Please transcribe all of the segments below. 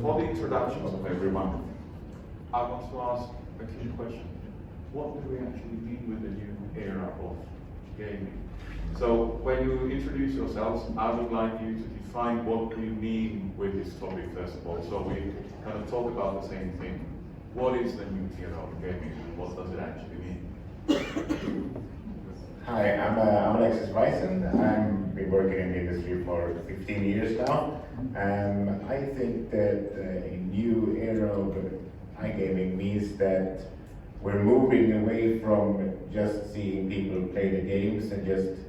for the introductions of everyone, I want to ask a key question. What do we actually mean with the new era of gaming? So when you introduce yourselves, I would like you to define what you mean with this topic first of all, so we kind of talk about the same thing. What is the new era of gaming and what does it actually mean? Hi, I'm Alexis Weissen. I've been working in the industry for 15 years now. I think that a new era of iGaming means that we're moving away from just seeing people play the games and just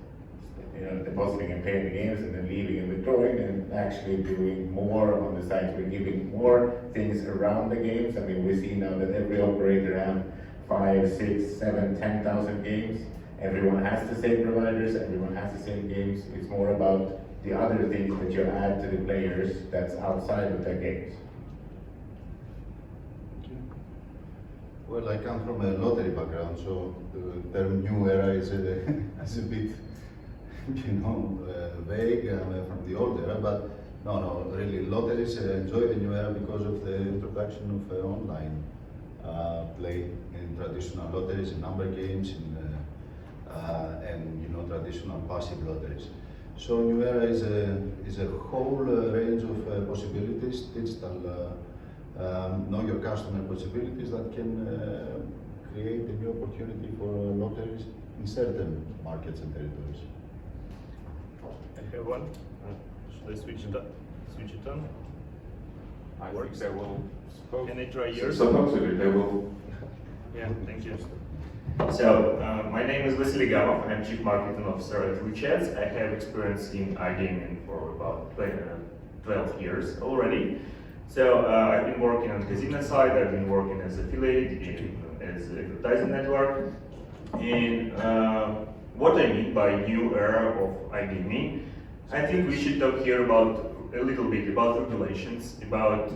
depositing and paying the games and then leaving and withdrawing, and actually doing more on the sites. We're giving more things around the games. I mean, we see now that every operator have 5, 6, 7, 10,000 games. Everyone has the same providers, everyone has the same games. It's more about the other things that you add to the players that's outside of their games. Well, I come from a lottery background, so the term new era is a bit, vague from the old era, but no, really, lotteries enjoy the new era because of the introduction of online play in traditional lotteries, in number games, and traditional passive lotteries. So new era is a whole range of possibilities, digital know your customer possibilities that can create a new opportunity for lotteries in certain markets and territories. I have one. Should I switch it on? I think they will. Can I try yours? Supposedly they will. Yeah, thank you. So, my name is Vasilii Gamov. I'm Chief Marketing Officer at RichAds. I have experience in iGaming for about 12 years already. So, I've been working on the casino side, I've been working as affiliate, as advertising network. And what I mean by new era of iGaming, I think we should talk here about a little bit about regulations, about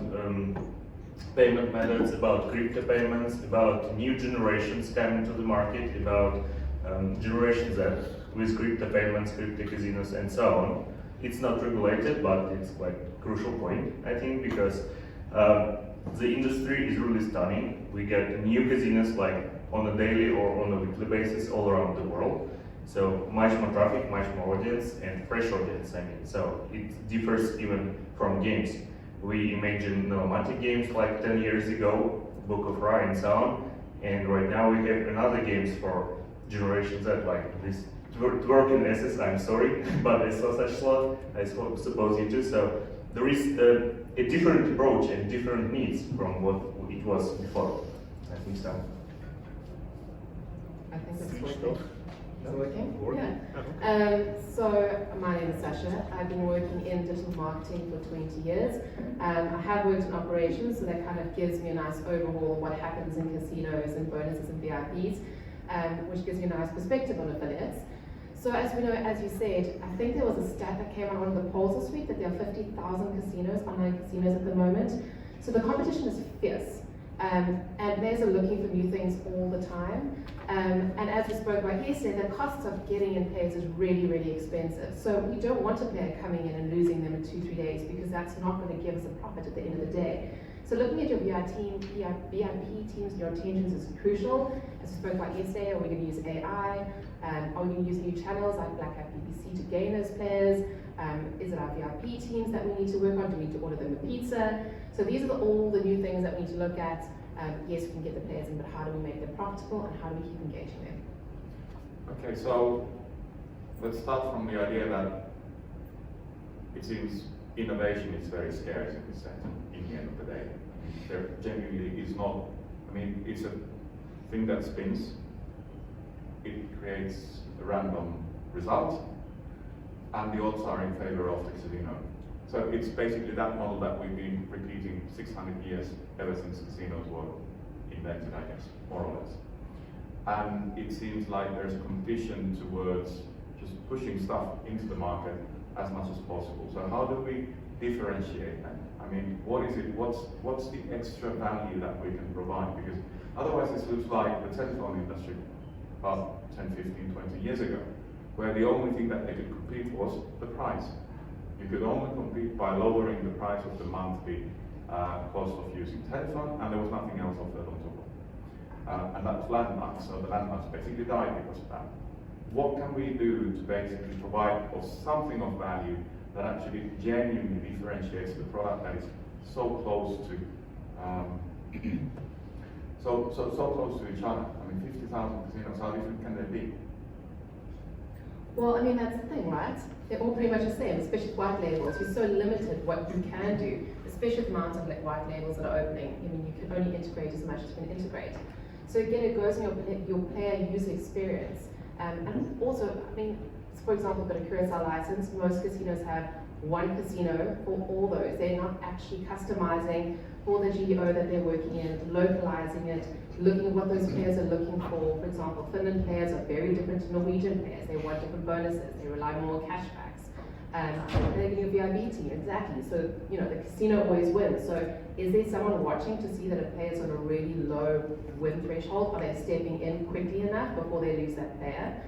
payment methods, about crypto payments, about new generations coming to the market, about generations that with crypto payments, crypto casinos, and so on. It's not regulated, but it's quite a crucial point, I think, because the industry is really stunning. We get new casinos like on a daily or on a weekly basis all around the world. So much more traffic, much more audience, and fresh audience, I mean. So it differs even from games. We imagine nomadic games like 10 years ago, Book of Ra and so on, and right now we have another games for generations that like this twerking SS, I'm sorry, but I saw such slot, I suppose you do. So there is a different approach and different needs from what it was before. I think so. I think it's Switched working. off. It's working? Working? Yeah. So my name is Sasha. I've been working in digital marketing for 20 years. I have worked in operations, so that kind of gives me a nice overhaul of what happens in casinos and bonuses and VIPs, which gives me a nice perspective on affiliates. So as we know, as you said, I think there was a stat that came out on one of the polls this week that there are 50,000 casinos, online casinos at the moment. So the competition is fierce. And players are looking for new things all the time. And as we spoke about yesterday, the cost of getting in players is really, really expensive. So we don't want a player coming in and losing them in 2-3 days because that's not going to give us a profit at the end of the day. So looking at your VIP teams and your intentions is crucial. As we spoke about yesterday, are we going to use AI? Are we going to use new channels like Black Hat BBC to gain those players? Is it our VIP teams that we need to work on? Do we need to order them a pizza? So these are all the new things that we need to look at. Yes, we can get the players in, but how do we make them profitable and how do we keep engaging them? Okay, so let's start from the idea that it seems innovation is very scarce in this sense, in the end of the day. There genuinely is not, it's a thing that spins, it creates a random result, and the odds are in favor of the casino. So it's basically that model that we've been repeating 600 years ever since casinos were invented, I guess, more or less. And it seems like there's a competition towards just pushing stuff into the market as much as possible. So how do we differentiate them? What is it? What's the extra value that we can provide? Because otherwise this looks like the telephone industry about 10, 15, 20 years ago, where the only thing that they could compete was the price. You could only compete by lowering the price of the monthly cost of using telephone, and there was nothing else offered on top of it. And that's landmarks, so the landmarks basically died because of that. What can we do to basically provide something of value that actually genuinely differentiates the product that is so close to so close to each other? I mean, 50,000 casinos, how different can they be? Well, I mean, that's the thing, right? They're all pretty much the same, especially with white labels. You're so limited what you can do, especially with the amount of white labels that are opening. I mean, you can only integrate as much as you can integrate. So again, it goes in your player user experience. And also, I mean, for example, got a Curacao license. Most casinos have one casino for all those. They're not actually customizing for the GEO that they're working in, localizing it, looking at what those players are looking for. For example, Finland players are very different to Norwegian players. They want different bonuses. They rely more on cashbacks. They're getting a VIP team, exactly. So, you know, the casino always wins. So is there someone watching to see that a player's on a really low win threshold? Are they stepping in quickly enough before they lose that player?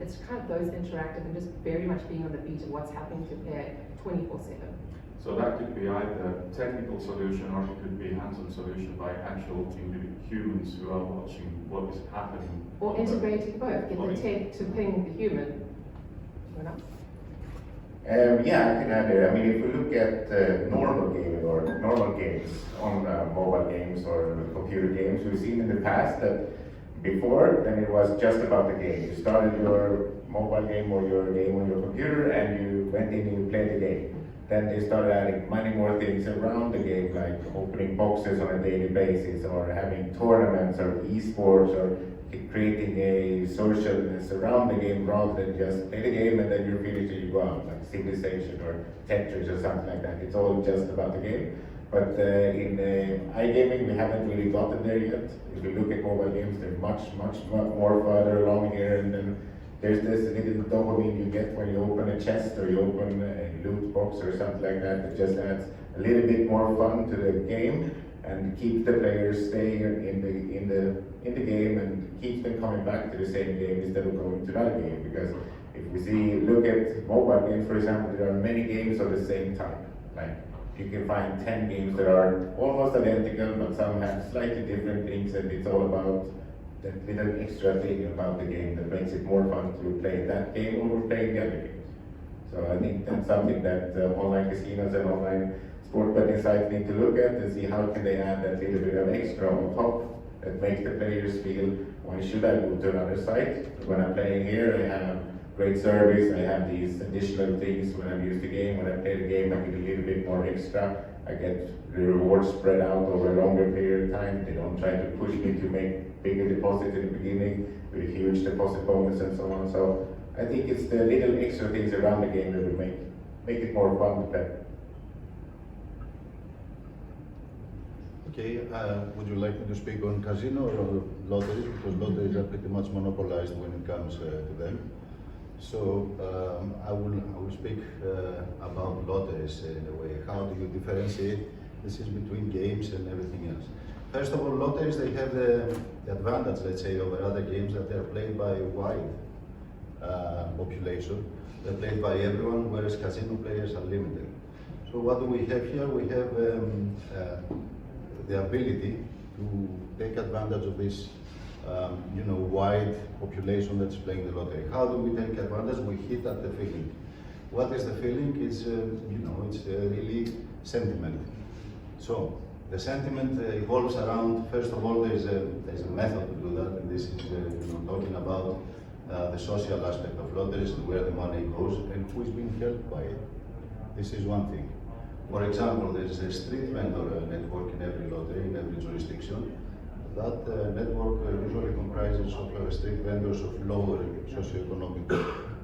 It's kind of those interactive and just very much being on the beat of what's happening to the player 24/7. So that could be either a technical solution or it could be a hands-on solution by actual humans who are watching what is happening. Or integrating both, get the tech to ping the human. You know? Yeah, I can add there. I mean, if we look at normal gaming or normal games on mobile games or computer games, we've seen in the past that before, then it was just about the game. You started your mobile game or your game on your computer and you went in and you played the game. Then they started adding many more things around the game, like opening boxes on a daily basis, or having tournaments, or esports, or creating a socialness around the game rather than just play the game and then you're finished and you go out, like Civilization or Tetris or something like that. It's all just about the game. But in iGaming, we haven't really gotten there yet. If you look at mobile games, they're much more further along here, and then there's this little dopamine you get when you open a chest or you open a loot box or something like that. It just adds a little bit more fun to the game and keep the players staying in the game and keep them coming back to the same game instead of going to another game. Because if we look at mobile games, for example, there are many games of the same type. Like you can find 10 games that are almost identical, but some have slightly different things, and it's all about that little extra thing about the game that makes it more fun to play that game over playing the other games. So I think that's something that online casinos and online sport betting sites need to look at and see how can they add that little bit of extra on top that makes the players feel, why should I move to another site? When I'm playing here, I have great service, I have these additional things when I use the game. When I play the game, I get a little bit more extra. I get the rewards spread out over a longer period of time. They don't try to push me to make bigger deposits in the beginning with a huge deposit bonus and so on. So I think it's the little extra things around the game that will make it more fun to play. Okay, would you like me to speak on casino or lotteries? Because lotteries are pretty much monopolized when it comes to them. So I will speak about lotteries in a way. How do you differentiate this is between games and everything else? First of all, lotteries, they have the advantage, let's say, over other games that they're played by a wide population. They're played by everyone, whereas casino players are limited. So what do we have here? We have the ability to take advantage of this wide population that's playing the lottery. How do we take advantage? We hit at the feeling. What is the feeling? It's it's really sentiment. So the sentiment evolves around. First of all, there's a method to do that, and this is talking about the social aspect of lotteries and where the money goes and who is being helped by it. This is one thing. For example, there's a street vendor network in every lottery, in every jurisdiction. That network usually comprises of street vendors of lower socioeconomic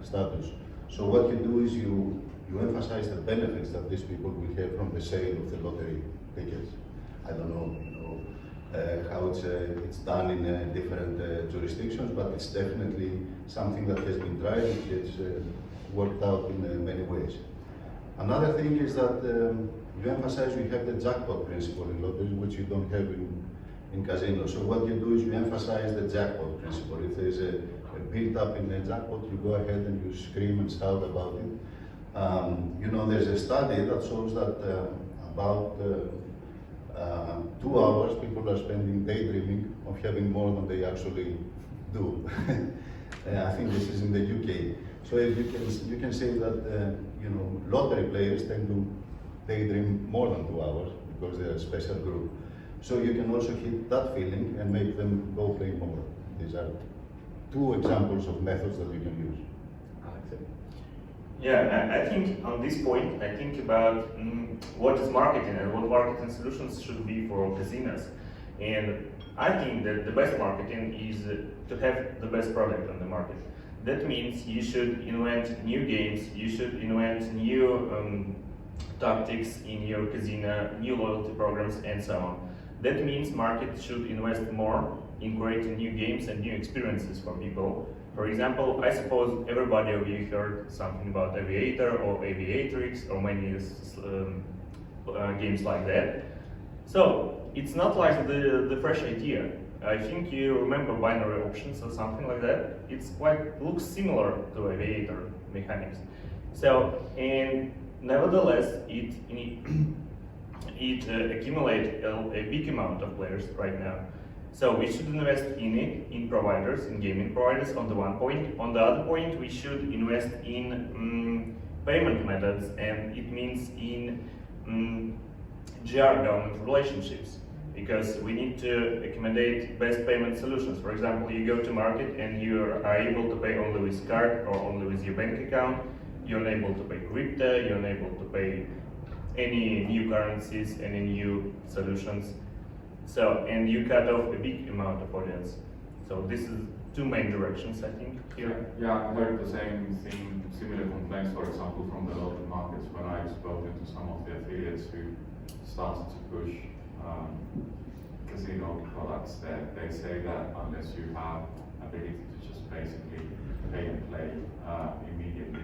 status. So what you do is you emphasize the benefits that these people will have from the sale of the lottery tickets. I don't know, how it's done in different jurisdictions, but it's definitely something that has been tried and it's worked out in many ways. Another thing is that you emphasize you have the jackpot principle in lotteries, which you don't have in casinos. So what you do is you emphasize the jackpot principle. If there is a build-up in a jackpot, you go ahead and you scream and shout about it. There's a study that shows that about 2 hours people are spending daydreaming of having more than they actually do. I think this is in the UK. So if you can say that lottery players tend to daydream more than 2 hours because they are a special group. So you can also hit that feeling and make them go play more. These are 2 examples of methods that you can use. Yeah, I think on this point, I think about what is marketing and what marketing solutions should be for casinos. And I think that the best marketing is to have the best product on the market. That means you should invent new games, you should invent new tactics in your casino, new loyalty programs, and so on. That means market should invest more in creating new games and new experiences for people. For example, I suppose everybody of you heard something about Aviator or Aviatrix or many games like that. So it's not like the fresh idea. I think you remember binary options or something like that. It's quite looks similar to Aviator mechanics. So, and nevertheless, it accumulates a big amount of players right now. So we should invest in it, in providers, in gaming providers on the one point. On the other point, we should invest in payment methods, and it means in GR, government relationships, because we need to accommodate best payment solutions. For example, you go to market and you are able to pay only with card or only with your bank account. You're unable to pay crypto, you're unable to pay any new currencies, any new solutions. So, and you cut off a big amount of audience. So this is 2 main directions, I think, here. Yeah, I heard the same thing, similar complaints, for example, from the local markets when I've spoken to some of the affiliates who started to push casino products there. They say that unless you have ability to just basically pay and play immediately,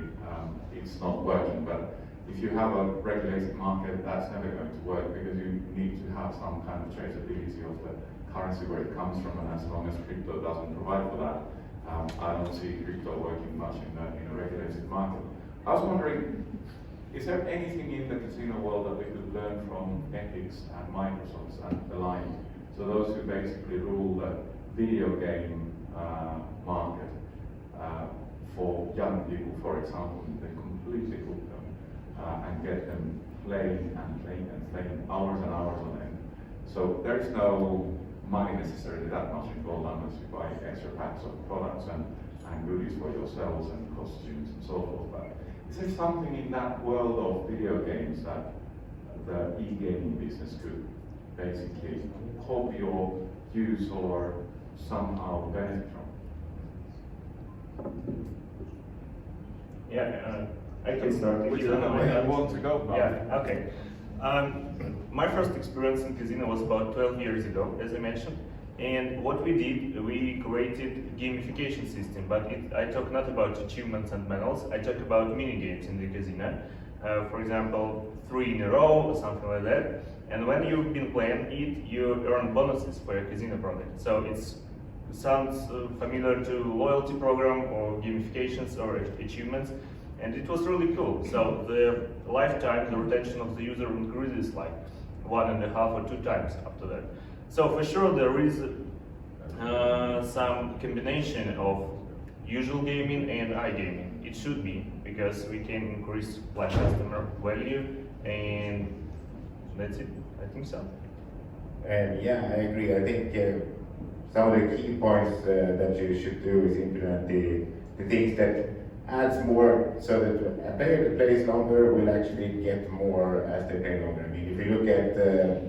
it's not working. But if you have a regulated market, that's never going to work because you need to have some kind of traceability of the currency where it comes from, and as long as crypto doesn't provide for that, I don't see crypto working much in a regulated market. I was wondering, is there anything in the casino world that we could learn from Epics and Microsoft and the like? So those who basically rule the video game market for young people, for example, they completely hook them and get them playing and playing and playing hours and hours on end. So there is no money necessarily that much involved unless you buy extra packs of products and goodies for yourselves and costumes and so forth. But is there something in that world of video games that the e-gaming business could basically copy or use or somehow benefit from? Yeah, I can start. Which one I want to go about? Yeah, okay. My first experience in casino was about 12 years ago, as I mentioned. And what we did, we created gamification system, but I talk not about achievements and medals, I talk about mini games in the casino. For example, 3 in a row or something like that. And when you've been playing it, you earn bonuses for your casino product. So it sounds familiar to loyalty program or gamifications or achievements. And it was really cool. So the lifetime, the retention of the user increases like 1.5 or 2 times after that. So for sure there is some combination of usual gaming and iGaming. It should be, because we can increase like customer value, and that's it. I think so. Yeah, I agree. I think some of the key points that you should do is implement the things that adds more, so that a player that plays longer will actually get more as they play longer. I mean, if you look at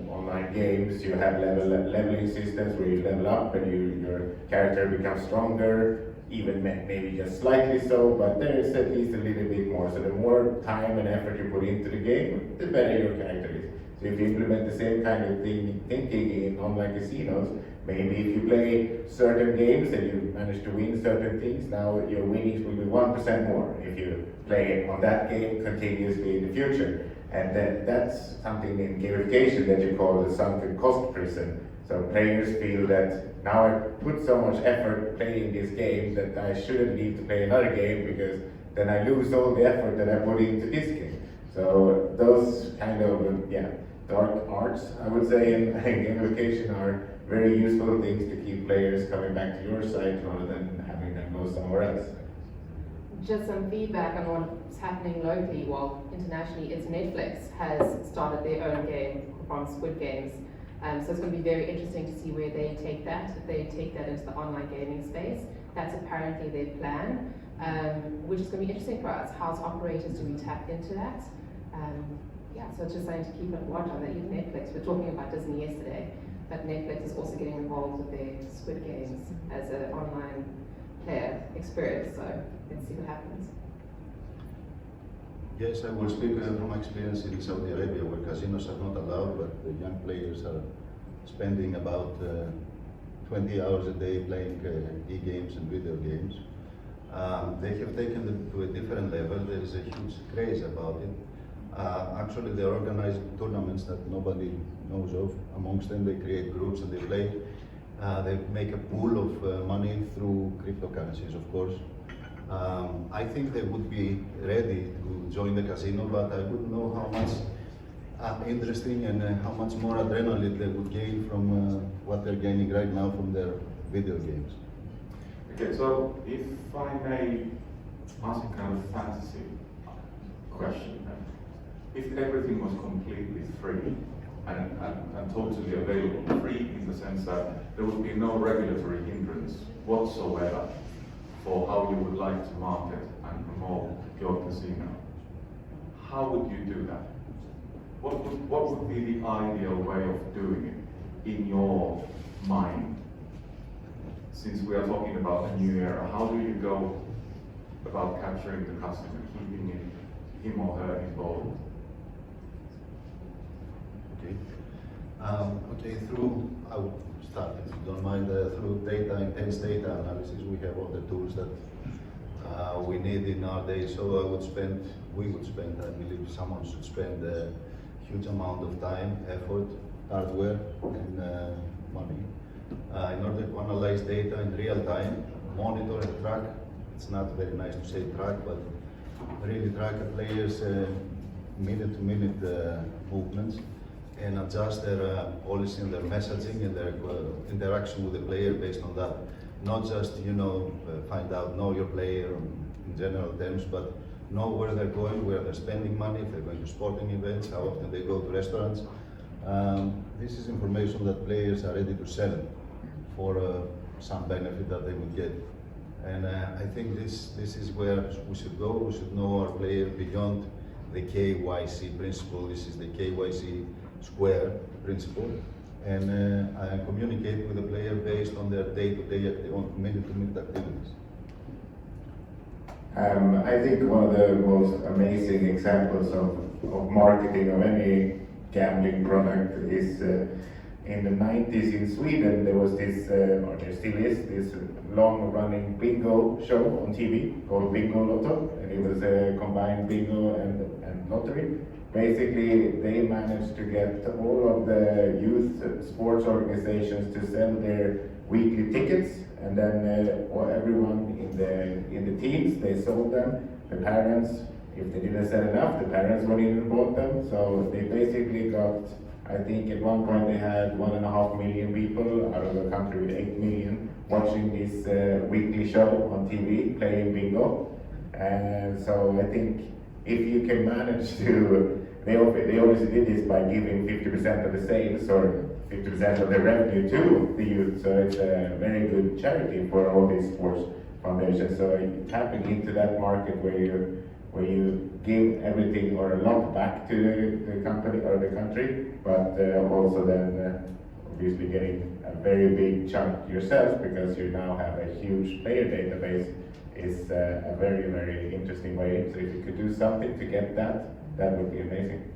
online games, you have leveling systems where you level up and your character becomes stronger, even maybe just slightly so, but there is at least a little bit more. So the more time and effort you put into the game, the better your character is. So if you implement the same kind of thinking in online casinos, maybe if you play certain games and you manage to win certain things, now your winnings will be 1% more if you play on that game continuously in the future. And then that's something in gamification that you call the sunken cost prison. So players feel that now I put so much effort playing this game that I shouldn't need to play another game, because then I lose all the effort that I put into this game. So those kind of dark arts, I would say, in gamification are very useful things to keep players coming back to your site rather than having them go somewhere else. Just some feedback on what's happening locally, well, internationally, is Netflix has started their own game from Squid Games. So it's going to be very interesting to see where they take that, if they take that into the online gaming space. That's apparently their plan, which is going to be interesting for us. How as operators do we tap into that? Yeah, so it's just something to keep a watch on that. Even Netflix, we're talking about Disney yesterday, but Netflix is also getting involved with their Squid Games as an online player experience. So let's see what happens. Yes, I will speak from experience in Saudi Arabia, where casinos are not allowed, but the young players are spending about 20 hours a day playing e-games and video games. They have taken it to a different level. There is a huge craze about it. Actually, they're organizing tournaments that nobody knows of. Amongst them, they create groups and they play. They make a pool of money through cryptocurrencies, of course. I think they would be ready to join the casino, but I wouldn't know how much interesting and how much more adrenaline they would gain from what they're gaining right now from their video games. Okay, so if I may ask a kind of fantasy question, if everything was completely free and totally available, free in the sense that there would be no regulatory hindrance whatsoever for how you would like to market and promote your casino, how would you do that? What would be the ideal way of doing it in your mind? Since we are talking about a new era, how do you go about capturing the customer, keeping him or her involved? Okay, I would start, if you don't mind, through intense data analysis. We have all the tools that we need in our days. So we would spend, I believe someone should spend a huge amount of time, effort, hardware, and money in order to analyze data in real time, monitor and track. It's not very nice to say track, but really track a player's minute-to-minute movements, and adjust their policy and their messaging and their interaction with the player based on that. Not just, find out, know your player in general terms, but know where they're going, where they're spending money, if they're going to sporting events, how often they go to restaurants. This is information that players are ready to sell for some benefit that they would get. And I think this is where we should go. We should know our player beyond the KYC principle. This is the KYC square principle, and communicate with the player based on their day-to-day, on minute-to-minute activities. I think one of the most amazing examples of marketing of any gambling product is in the 90s in Sweden. There was this, or there still is, this long-running bingo show on TV called Bingo Lotto, and it was a combined bingo and lottery. Basically, they managed to get all of the youth sports organizations to sell their weekly tickets, and then everyone in the teams, they sold them. The parents, if they didn't sell enough, the parents went in and bought them. So they basically got, I think at one point they had 1.5 million people out of a country with 8 million watching this weekly show on TV playing bingo. And so I think if you can manage to, they obviously did this by giving 50% of the sales or 50% of the revenue to the youth, so it's a very good charity for all these sports foundations. So tapping into that market where you give everything or a lot back to the company or the country, but also then obviously getting a very big chunk yourself because you now have a huge player database is a very, very interesting way. So if you could do something to get that would be amazing.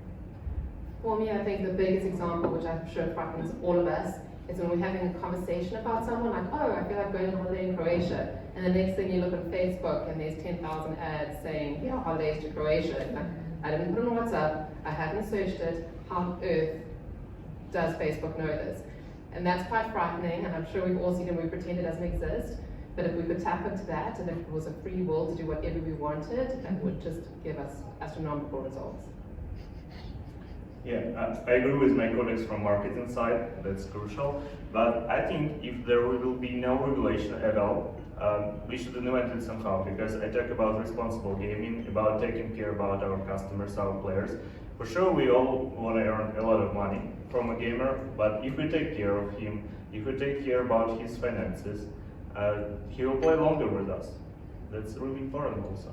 For me, I think the biggest example, which I'm sure frightens all of us, is when we're having a conversation about someone like, oh, I feel like going on holiday in Croatia. And the next thing you look on Facebook and there's 10,000 ads saying, yeah, holidays to Croatia. Like, I didn't put it on WhatsApp, I haven't searched it, how on earth does Facebook know this? And that's quite frightening, and I'm sure we've all seen it and we pretend it doesn't exist. But if we could tap into that, and if it was a free world to do whatever we wanted, that would just give us astronomical results. Yeah, I agree with my colleagues from marketing side, that's crucial. But I think if there will be no regulation at all, we should invent it somehow, because I talk about responsible gaming, about taking care about our customers, our players. For sure, we all want to earn a lot of money from a gamer, but if we take care of him, if we take care about his finances, he will play longer with us. That's really important also.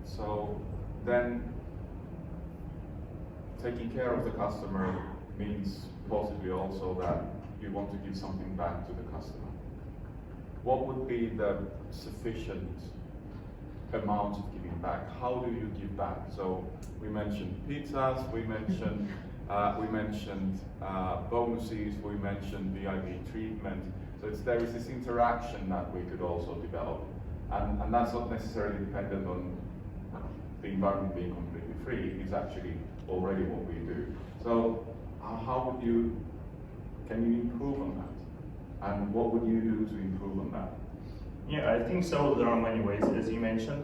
So then, taking care of the customer means possibly also that you want to give something back to the customer. What would be the sufficient amount of giving back? How do you give back? So we mentioned pizzas, we mentioned bonuses, we mentioned VIP treatment. So there is this interaction that we could also develop, and that's not necessarily dependent on the environment being completely free. It's actually already what we do. So can you improve on that? And what would you do to improve on that? Yeah, I think so. There are many ways, as you mentioned,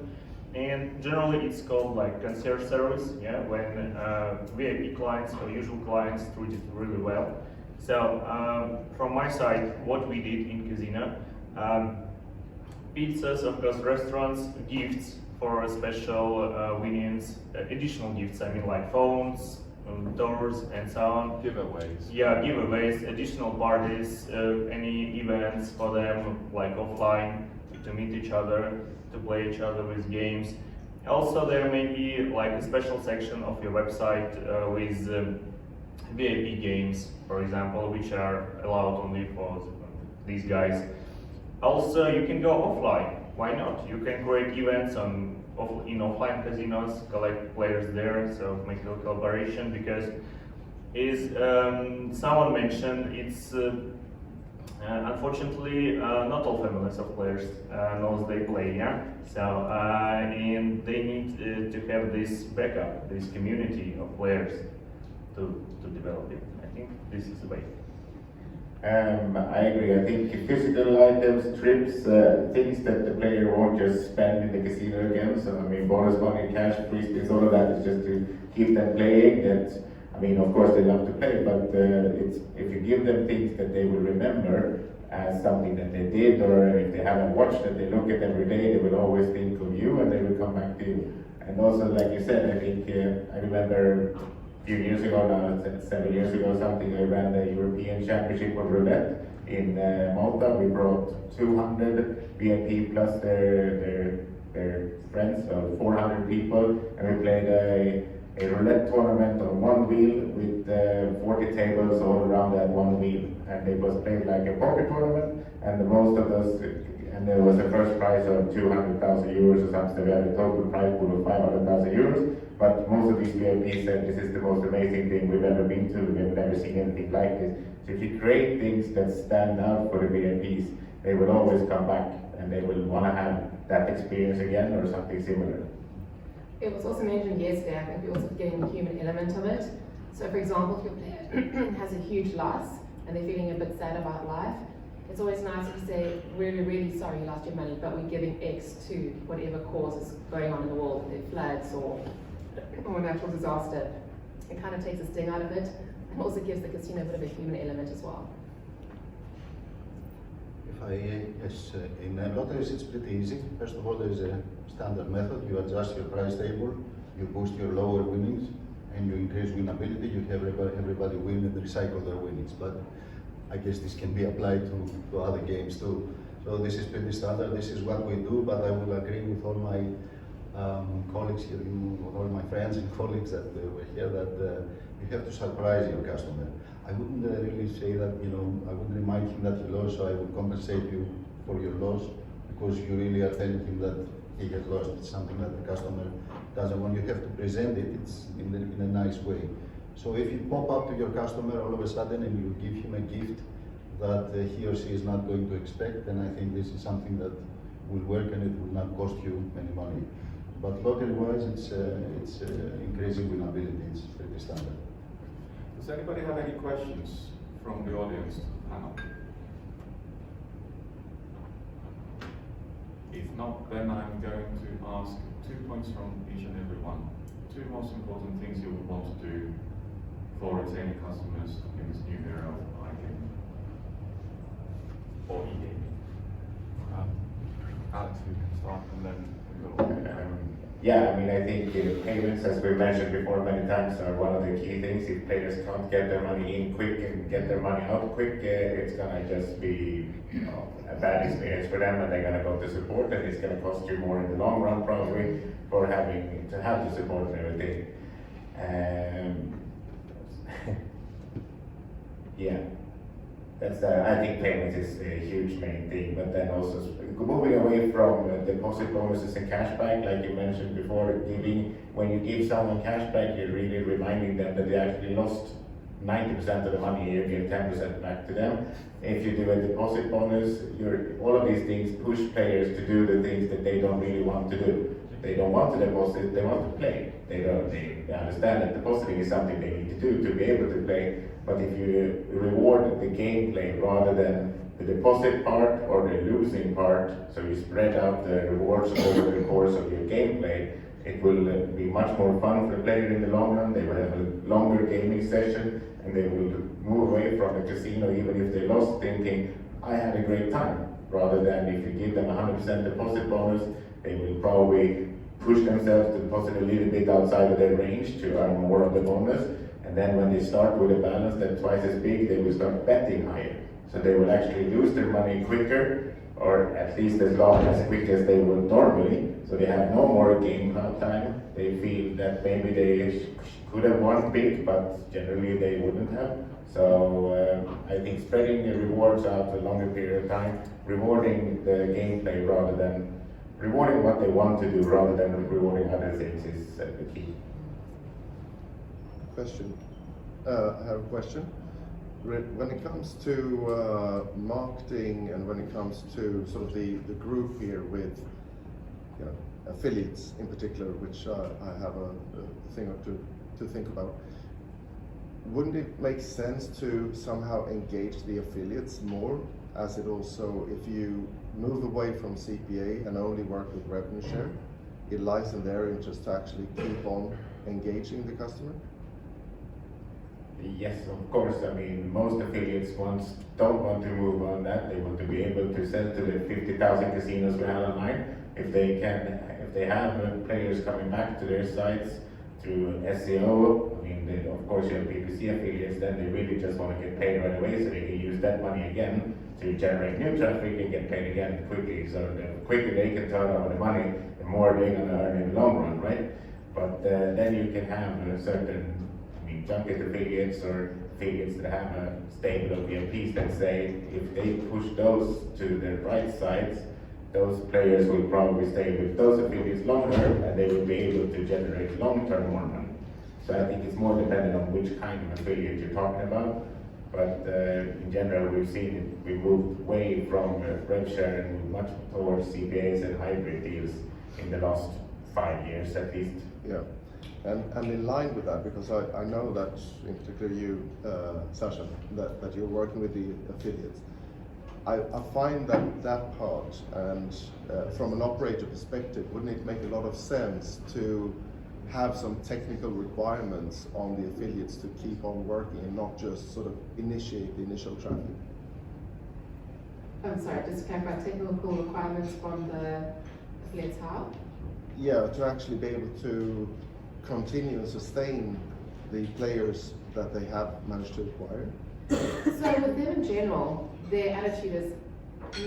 and generally it's called like concierge service. Yeah, when VIP clients or usual clients treat it really well. So from my side, what we did in casino, pizzas, of course, restaurants, gifts for special winnings, additional gifts. I mean, like phones, doors, and so on. Giveaways. Yeah, giveaways, additional parties, any events for them, like offline, to meet each other, to play each other with games. Also, there may be like a special section of your website with VIP games, for example, which are allowed only for these guys. Also, you can go offline. Why not? You can create events in offline casinos, collect players there, so make a collaboration, because someone mentioned, it's unfortunately not all families of players knows they play, yeah? So, and they need to have this backup, this community of players to develop it. I think this is the way. I agree. I think physical items, trips, things that the player won't just spend in the casino again. So I mean, bonus money, cash, free spins, all of that is just to keep them playing. That, I mean, of course they love to play, but it's if you give them things that they will remember as something that they did, or if they haven't watched that they look at every day, they will always think of you and they will come back to you. And also, like you said, I think I remember. A few years ago now, 7 years ago something, I ran the European Championship of Roulette in Malta. We brought 200 VIP plus their friends, so 400 people, and we played a roulette tournament on one wheel with 40 tables all around that one wheel. And it was played like a poker tournament, and there was a first prize of 200,000 euros or something. We had a total prize pool of 500,000 euros. But most of these VIPs said this is the most amazing thing we've ever been to. We've never seen anything like this. So if you create things that stand out for the VIPs, they will always come back and they will want to have that experience again or something similar. It was also mentioned yesterday, I think we're also getting the human element of it. So for example, if your player has a huge loss and they're feeling a bit sad about life, it's always nice to say, really, really sorry you lost your money, but we're giving X to whatever cause is going on in the world, whether floods or natural disaster. It kind of takes the sting out of it, and also gives the casino a bit of a human element as well. Yes, in lotteries it's pretty easy. First of all, there is a standard method. You adjust your price table, you boost your lower winnings, and you increase winnability. You have everybody win and recycle their winnings. But I guess this can be applied to other games too. So this is pretty standard. This is what we do, but I will agree with all my colleagues here, all my friends and colleagues that were here, that you have to surprise your customer. I wouldn't really say that, I wouldn't remind him that he lost, so I would compensate you for your loss, because you really are telling him that he has lost. It's something that the customer doesn't want. You have to present it in a nice way. So if you pop up to your customer all of a sudden and you give him a gift that he or she is not going to expect, then I think this is something that will work and it will not cost you any money. But lottery-wise, it's increasing winnability. It's pretty standard. Does anybody have any questions from the audience to the panel? If not, then I'm going to ask 2 points from each and every one. 2 most important things you would want to do for retaining customers in this new era of iGaming or e-gaming? Alex, you can start and then we'll Yeah, I mean, I think payments, as we mentioned before many times, are one of the key things. If players can't get their money in quick and get their money out quick, it's gonna just be, a bad experience for them, and they're gonna go to support, and it's gonna cost you more in the long run probably for having to have the support and everything. Yeah. I think payments is a huge main thing, but then also moving away from deposit bonuses and cashback, like you mentioned before, when you give someone cashback, you're really reminding them that they actually lost 90% of the money, you give 10% back to them. If you do a deposit bonus, all of these things push players to do the things that they don't really want to do. They don't want to deposit, they want to play. They understand that depositing is something they need to do to be able to play. But if you reward the gameplay rather than the deposit part or the losing part, so you spread out the rewards over the course of your gameplay, it will be much more fun for the player in the long run. They will have a longer gaming session, and they will move away from the casino even if they lost, thinking, I had a great time. Rather than if you give them 100% deposit bonus, they will probably push themselves to deposit a little bit outside of their range to earn more of the bonus. And then when they start with a balance that's twice as big, they will start betting higher. So they will actually lose their money quicker, or at least as quick as they would normally. So they have no more game time. They feel that maybe they could have won big, but generally they wouldn't have. So I think spreading the rewards out a longer period of time, rewarding the gameplay rather than rewarding what they want to do rather than rewarding other things is the key. Question. I have a question. When it comes to marketing and when it comes to sort of the group here with affiliates in particular, which I have a thing or two to think about, wouldn't it make sense to somehow engage the affiliates more, as it also, if you move away from CPA and only work with revenue share, it lies in their interest to actually keep on engaging the customer? Yes, of course. I mean, most affiliates don't want to move on that. They want to be able to sell to the 50,000 casinos we have online. If they have players coming back to their sites through SEO, I mean, of course you have PPC affiliates, then they really just want to get paid right away so they can use that money again to generate new traffic and get paid again quickly. So the quicker they can turn over the money, the more they're going to earn in the long run, right? But then you can have a certain junket affiliates or affiliates that have a stable of VIPs that say if they push those to their right sides, those players will probably stay with those affiliates longer and they will be able to generate long-term more money. So I think it's more dependent on which kind of affiliate you're talking about. But in general, we've seen it, we moved away from rev share and moved much towards CPAs and hybrid deals in the last 5 years at least. Yeah. And in line with that, because I know that, in particular you, Sasha, that you're working with the affiliates, I find that part, and from an operator perspective, wouldn't it make a lot of sense to have some technical requirements on the affiliates to keep on working and not just sort of initiate the initial traffic? I'm sorry, just to clarify, technical requirements from the affiliates how? Yeah, to actually be able to continue and sustain the players that they have managed to acquire? So with them in general, their attitude is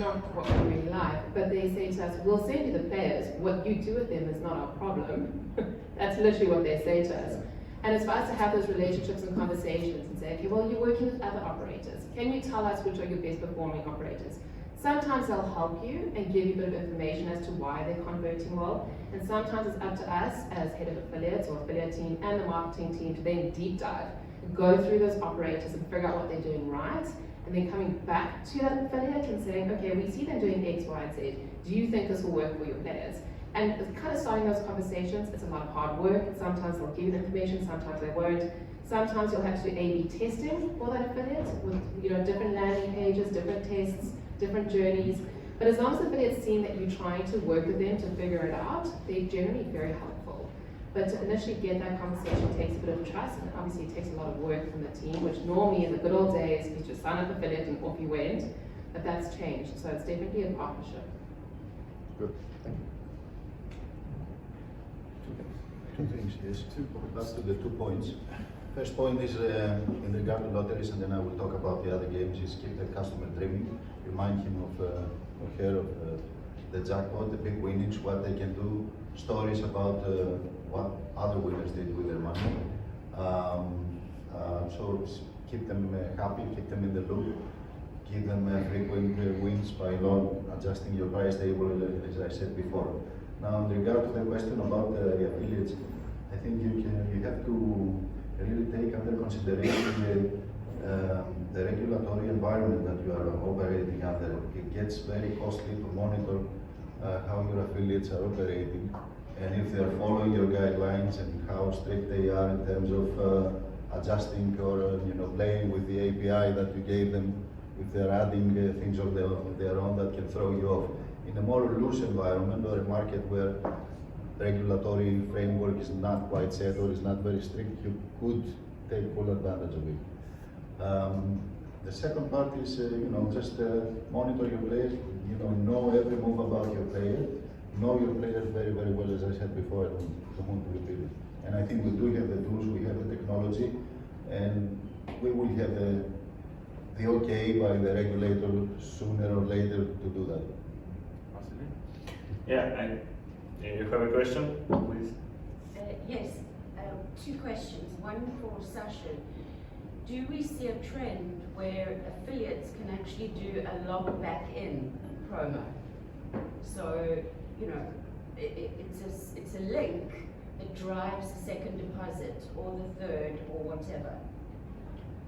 not what we really like, but they say to us, we'll send you the players, what you do with them is not our problem. That's literally what they say to us. And it's for us to have those relationships and conversations and say, okay, well, you're working with other operators. Can you tell us which are your best performing operators? Sometimes they'll help you and give you a bit of information as to why they're converting well. And sometimes it's up to us as head of affiliates or affiliate team and the marketing team to then deep dive, go through those operators and figure out what they're doing right. And then coming back to that affiliate and saying, okay, we see them doing X, Y, and Z. Do you think this will work for your players? And it's kind of starting those conversations. It's a lot of hard work. Sometimes they'll give you the information, sometimes they won't. Sometimes you'll have to do A/B testing for that affiliate with different landing pages, different tests, different journeys. But as long as the affiliate's seeing that you're trying to work with them to figure it out, they're generally very helpful. But to initially get that conversation takes a bit of trust, and obviously it takes a lot of work from the team, which normally in the good old days, you just sign up affiliate and off you went. But that's changed, so it's definitely a partnership. Good, thank you. Two things, yes. Back to the 2 points. First point is in regard to lotteries, and then I will talk about the other games, is keep the customer dreaming. Remind him of or her of the jackpot, the big winnings, what they can do, stories about what other winners did with their money. So keep them happy, keep them in the loop, give them frequent wins by not adjusting your price table, as I said before. Now, in regard to the question about the affiliates, I think you have to really take under consideration the regulatory environment that you are operating under. It gets very costly to monitor how your affiliates are operating, and if they are following your guidelines and how strict they are in terms of adjusting or playing with the API that you gave them, if they are adding things of their own that can throw you off. In a more loose environment or a market where regulatory framework is not quite set or is not very strict, you could take full advantage of it. The second part is, just monitor your players. Know every move about your player. Know your players very, very well, as I said before. I don't want to repeat it. And I think we do have the tools, we have the technology, and we will have the okay by the regulator sooner or later to do that. Yeah, you have a question, please? Yes, 2 questions. One for Sasha. Do we see a trend where affiliates can actually do a log back in promo? So, it's a link that drives the second deposit or the third or whatever.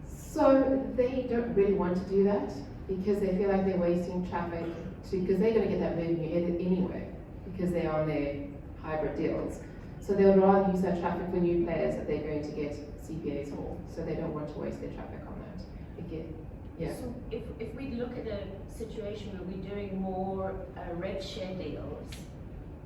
So they don't really want to do that because they feel like they're wasting traffic because they're going to get that revenue anyway because they are on their hybrid deals. So they would rather use that traffic for new players that they're going to get CPAs for. So they don't want to waste their traffic on that. Again, yeah. So if we look at a situation where we're doing more rev share deals,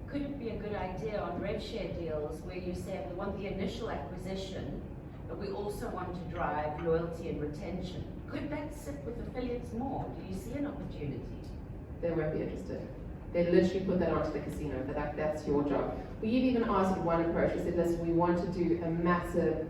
could it be a good idea on rev share deals where you say we want the initial acquisition, but we also want to drive loyalty and retention? Could that sit with affiliates more? Do you see an opportunity? They won't be interested. They literally put that onto the casino, but that's your job. We've even asked one approach. We said, listen, we want to do a massive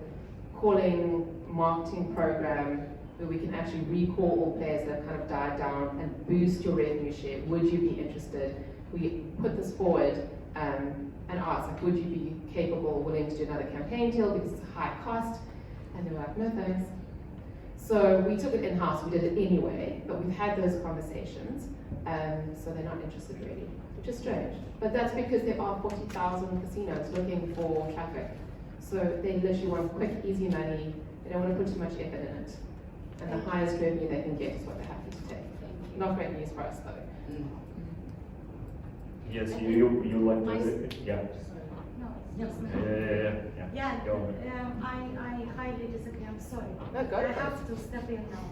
calling marketing program where we can actually recall all players that have kind of died down and boost your revenue share. Would you be interested? We put this forward and asked, like, would you be capable, willing to do another campaign deal because it's a high cost? And they were like, no thanks. So we took it in-house, we did it anyway, but we've had those conversations, so they're not interested really, which is strange. But that's because there are 40,000 casinos looking for traffic. So they literally want quick, easy money, they don't want to put too much effort in it. And the highest revenue they can get is what they're happy to take. Not great news for us though. Yes, you like My- to? Yeah. No, it's just me. Yeah. Go on. I highly disagree. I'm sorry. No, go I for it. have to step in now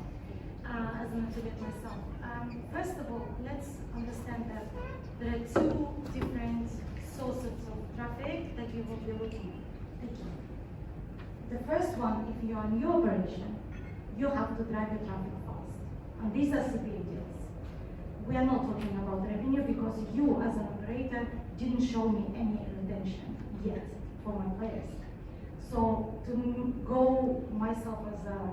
as an affiliate myself. First of all, let's understand that there are 2 different sources of traffic that you will be looking at. The first one, if you are a new operation, you have to drive the traffic fast. And these are CPA deals. We are not talking about revenue because you as an operator didn't show me any retention yet for my players. So to go myself as an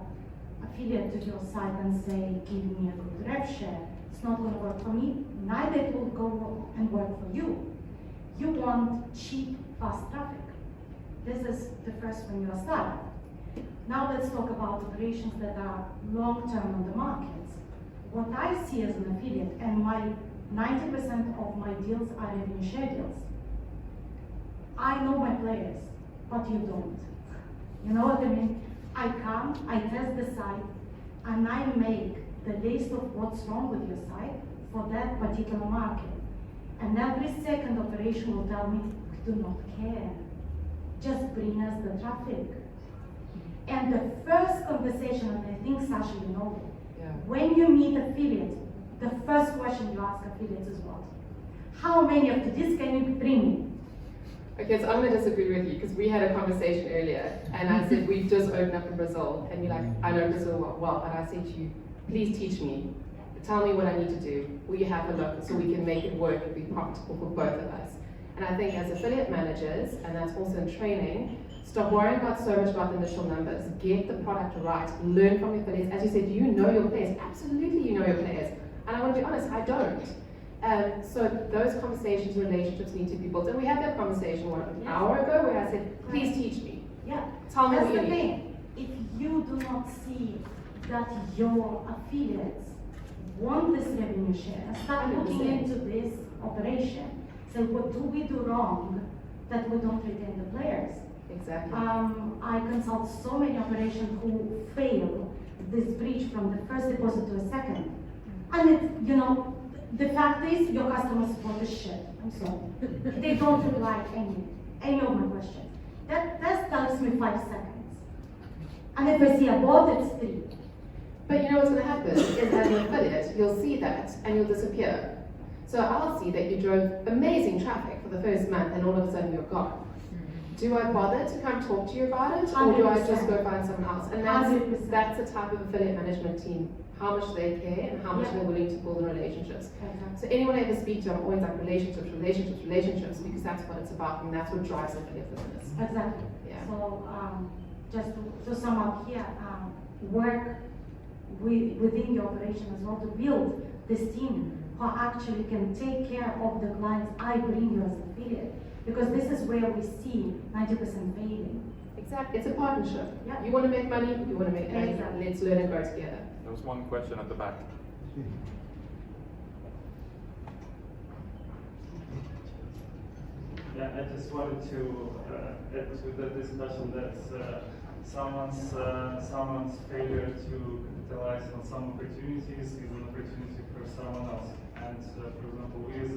affiliate to your site and say, give me a good rev share, it's not going to work for me, neither it will go and work for you. You want cheap, fast traffic. This is the first when you are starting. Now let's talk about operations that are long-term on the market. What I see as an affiliate, and my 90% of my deals are revenue share deals. I know my players, but you don't. You know what I mean? I come, I test the site, and I make the list of what's wrong with your site for that particular market. And every second operation will tell me, we do not care. Just bring us the traffic. And the first conversation, and I think Sasha, you know, when you meet affiliates, the first question you ask affiliates is what? How many of these can you bring me? Okay, so I'm going to disagree with you because we had a conversation earlier and I said we've just opened up in Brazil and you're like, I know Brazil well, and I said to you, please teach me. Tell me what I need to do. Will you have a look so we can make it work and be profitable for both of us? And I think as affiliate managers, and that's also in training, stop worrying so much about the initial numbers. Get the product right. Learn from your affiliates. As you said, you know your players. Absolutely you know your players. And I want to be honest, I don't. So those conversations, relationships need to be built. And we had that conversation an hour ago where I said, please teach me. Yeah. Tell me That's what you the need. thing. If you do not see that your affiliates want this revenue share and start looking 100%. into this operation, so what do we do wrong that we don't retain the players? Exactly. I consult so many operations who fail this bridge from the first deposit to a second. And it, you know, the fact is your customer support is shit. I'm sorry. They don't reply any of my questions. That takes me 5 seconds. And if I see a bot, it's 3. But you know what's going to happen is as an affiliate, you'll see that and you'll disappear. So I'll see that you drove amazing traffic for the first month and all of a sudden you're gone. Do I bother to come talk to you about it, or do I just go find someone else? And that's the type of affiliate management team, how much they care and how much they're willing to build in relationships. So anyone I ever speak to, I'm always like relationships, because that's what it's about and that's what drives affiliate business. Exactly. Yeah. So just to sum up here, work within your operation as well to build this team who actually can take care of the clients I bring you as an affiliate. Because this is where we see 90% failing. Exactly, it's a partnership. Yeah. You want to make money, you want to make money, Exactly. let's learn and grow together. There was one question at the back. Yeah, I just wanted to add to the discussion that someone's failure to capitalize on some opportunities is an opportunity for someone else. And for example, we as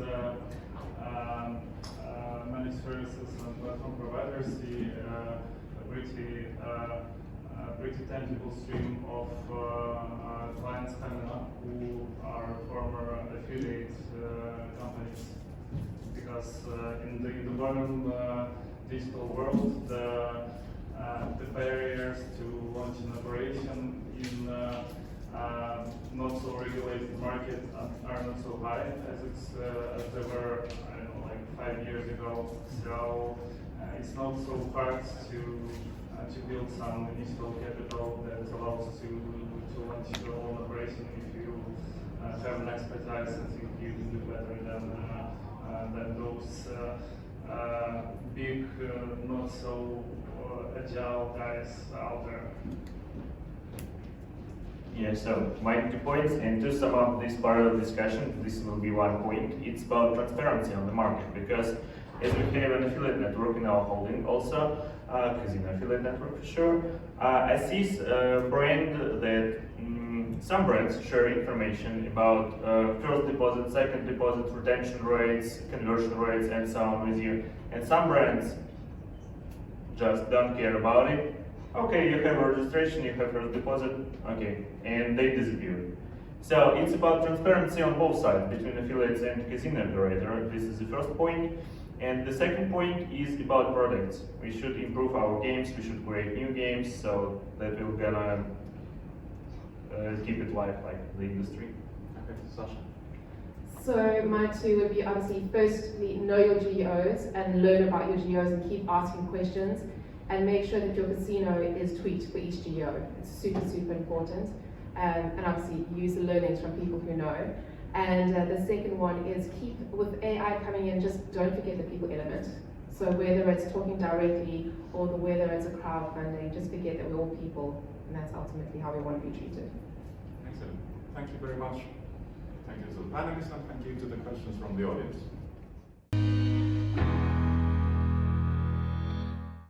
managed services and platform providers see a pretty tangible stream of clients coming up who are former affiliate companies. Because in the modern digital world, the barriers to launch an operation in not so regulated market are not so high as they were, I don't know, like 5 years ago. So it's not so hard to build some initial capital that allows to launch your own operation if you have an expertise and think you can do better than those big, not so agile guys out there. Yeah, so my 2 points, and to sum up this part of the discussion, this will be 1 point. It's about transparency on the market, because as we have an affiliate network in our holding also, casino affiliate network for sure, I see a brand that some brands share information about first deposit, second deposit, retention rates, conversion rates, and so on with you. And some brands just don't care about it. Okay, you have a registration, you have first deposit, okay, and they disappear. So it's about transparency on both sides, between affiliates and casino operator. This is the first point. And the second point is about products. We should improve our games, we should create new games, so that we're gonna keep it live like the industry. Okay, Sasha. So my 2 would be obviously, firstly, know your GEOs and learn about your GEOs and keep asking questions and make sure that your casino is tweaked for each GEO. It's super, super important. And obviously use the learnings from people who know. And the second one is keep, with AI coming in, just don't forget the people element. So whether it's talking directly or whether it's a crowdfunding, just forget that we're all people, and that's ultimately how we want to be treated. Excellent. Thank you very much. Thank you to the panelists and thank you to the questions from the audience.